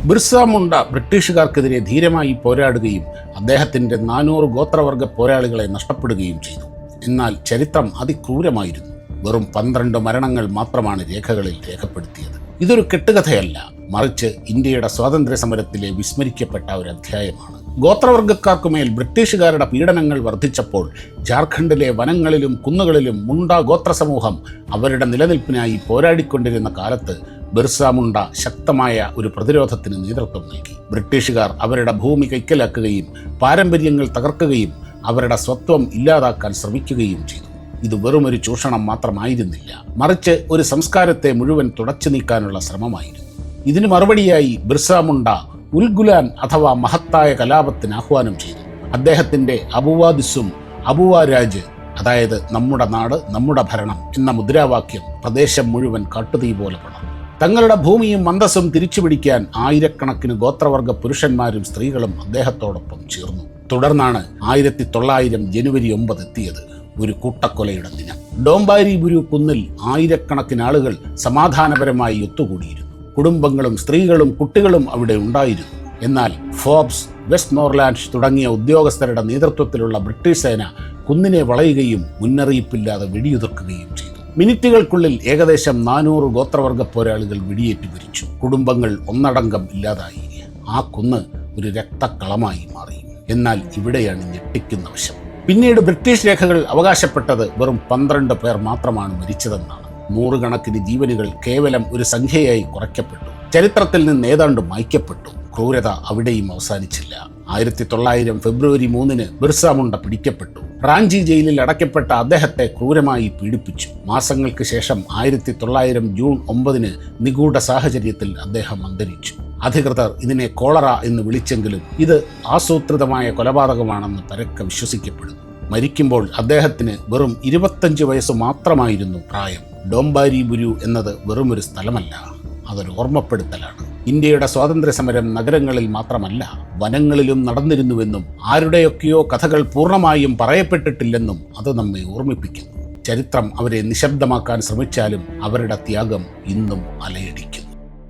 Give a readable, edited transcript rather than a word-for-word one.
ബിർസ മുണ്ട ബ്രിട്ടീഷുകാർക്കെതിരെ ധീരമായി പോരാടുകയും അദ്ദേഹത്തിൻ്റെ 400 ഗോത്രവർഗ പോരാളികളെ നഷ്ടപ്പെടുകയും ചെയ്തു. എന്നാൽ ചരിത്രം അതിക്രൂരമായിരുന്നു. വെറും 12 മരണങ്ങൾ മാത്രമാണ് രേഖകളിൽ രേഖപ്പെടുത്തിയത്. ഇതൊരു കെട്ടുകഥയല്ല, മറിച്ച് ഇന്ത്യയുടെ സ്വാതന്ത്ര്യ സമരത്തിലെ വിസ്മരിക്കപ്പെട്ട ഒരു അധ്യായമാണ്. ഗോത്രവർഗക്കാർക്കുമേൽ ബ്രിട്ടീഷുകാരുടെ പീഡനങ്ങൾ വർദ്ധിച്ചപ്പോൾ ജാർഖണ്ഡിലെ വനങ്ങളിലും കുന്നുകളിലും മുണ്ട ഗോത്ര സമൂഹം അവരുടെ നിലനിൽപ്പിനായി പോരാടിക്കൊണ്ടിരുന്ന കാലത്ത് ബിർസ മുണ്ട ശക്തമായ ഒരു പ്രതിരോധത്തിന് നേതൃത്വം നൽകി. ബ്രിട്ടീഷുകാർ അവരുടെ ഭൂമി കൈക്കലാക്കുകയും പാരമ്പര്യങ്ങൾ തകർക്കുകയും അവരുടെ സ്വത്വം ഇല്ലാതാക്കാൻ ശ്രമിക്കുകയും ചെയ്തു. ഇത് വെറുമൊരു ചൂഷണം മാത്രമായിരുന്നില്ല, മറിച്ച് ഒരു സംസ്കാരത്തെ മുഴുവൻ തുടച്ചു നീക്കാനുള്ള ശ്രമമായിരുന്നു. ഇതിന് മറുപടിയായി ബിർസ മുണ്ട ഉൽഗുലാൻ അഥവാ മഹത്തായ കലാപത്തിന് ആഹ്വാനം ചെയ്തു. അദ്ദേഹത്തിൻ്റെ അബുവാ ദിസും അബുവാ രാജ്, അതായത് നമ്മുടെ നാട് നമ്മുടെ ഭരണം എന്ന മുദ്രാവാക്യം പ്രദേശം മുഴുവൻ കാട്ടുതീ പോലെ പടർന്നു. തങ്ങളുടെ ഭൂമിയും മന്ദസ്സും തിരിച്ചുപിടിക്കാൻ ആയിരക്കണക്കിന് ഗോത്രവർഗ പുരുഷന്മാരും സ്ത്രീകളും അദ്ദേഹത്തോടൊപ്പം ചേർന്നു. തുടർന്നാണ് 1900 ജനുവരി 9 എത്തിയത്, ഒരു കൂട്ടക്കൊലയുടെ ദിനം. ഡോംബാരി ബുരു കുന്നിൽ ആയിരക്കണക്കിന് ആളുകൾ സമാധാനപരമായി ഒത്തുകൂടിയിരുന്നു. കുടുംബങ്ങളും സ്ത്രീകളും കുട്ടികളും അവിടെ ഉണ്ടായിരുന്നു. എന്നാൽ ഫോബ്സ്, വെസ്റ്റ് മോർലാൻഡ് തുടങ്ങിയ ഉദ്യോഗസ്ഥരുടെ നേതൃത്വത്തിലുള്ള ബ്രിട്ടീഷ് സേന കുന്നിനെ വളയുകയും മുന്നറിയിപ്പില്ലാതെ വെടിയുതിർക്കുകയും ചെയ്തു. മിനിറ്റുകൾക്കുള്ളിൽ ഏകദേശം 400 ഗോത്രവർഗ പോരാളികൾ വെടിയേറ്റ് മരിച്ചു. കുടുംബങ്ങൾ ഒന്നടങ്കം ഇല്ലാതായി. ആ കുന്ന് ഒരു രക്തക്കളമായി മാറി. എന്നാൽ ഇവിടെയാണ് ഞെട്ടിക്കുന്ന വശം. പിന്നീട് ബ്രിട്ടീഷ് രേഖകൾ അവകാശപ്പെട്ടത് വെറും 12 പേർ മാത്രമാണ് മരിച്ചതെന്നാണ്. നൂറുകണക്കിന് ജീവനുകൾ കേവലം ഒരു സംഖ്യയായി കുറയ്ക്കപ്പെട്ടു. ചരിത്രത്തിൽ നിന്ന് ഏതാണ്ട് മായ്ക്കപ്പെട്ടു. ക്രൂരത അവിടെയും അവസാനിച്ചില്ല. 1900 ഫെബ്രുവരി 3 ബിർസ മുണ്ട പിടിക്കപ്പെട്ടു. റാഞ്ചി ജയിലിൽ അടയ്ക്കപ്പെട്ട അദ്ദേഹത്തെ ക്രൂരമായി പീഡിപ്പിച്ചു. മാസങ്ങൾക്ക് ശേഷം 1900 ജൂൺ 9 നിഗൂഢ സാഹചര്യത്തിൽ അദ്ദേഹം അന്തരിച്ചു. അധികൃതർ ഇതിനെ കോളറ എന്ന് വിളിച്ചെങ്കിലും ഇത് ആസൂത്രിതമായ കൊലപാതകമാണെന്ന് പരക്കെ വിശ്വസിക്കപ്പെടുന്നു. മരിക്കുമ്പോൾ അദ്ദേഹത്തിന് വെറും 25 വയസ്സ് മാത്രമായിരുന്നു പ്രായം. ഡോംബാരി ബുരു എന്നത് വെറുമൊരു സ്ഥലമല്ല, അതൊരു ഓർമ്മപ്പെടുത്തലാണ്. ഇന്ത്യയുടെ സ്വാതന്ത്ര്യ സമരം നഗരങ്ങളിൽ മാത്രമല്ല, വനങ്ങളിലും നടന്നിരുന്നുവെന്നും ആരുടെയൊക്കെയോ കഥകൾ പൂർണ്ണമായും പറയപ്പെട്ടിട്ടില്ലെന്നും അത് നമ്മെ ഓർമ്മിപ്പിക്കുന്നു. ചരിത്രം അവരെ നിശബ്ദമാക്കാൻ ശ്രമിച്ചാലും അവരുടെ ത്യാഗം ഇന്നും അലയടിക്കും.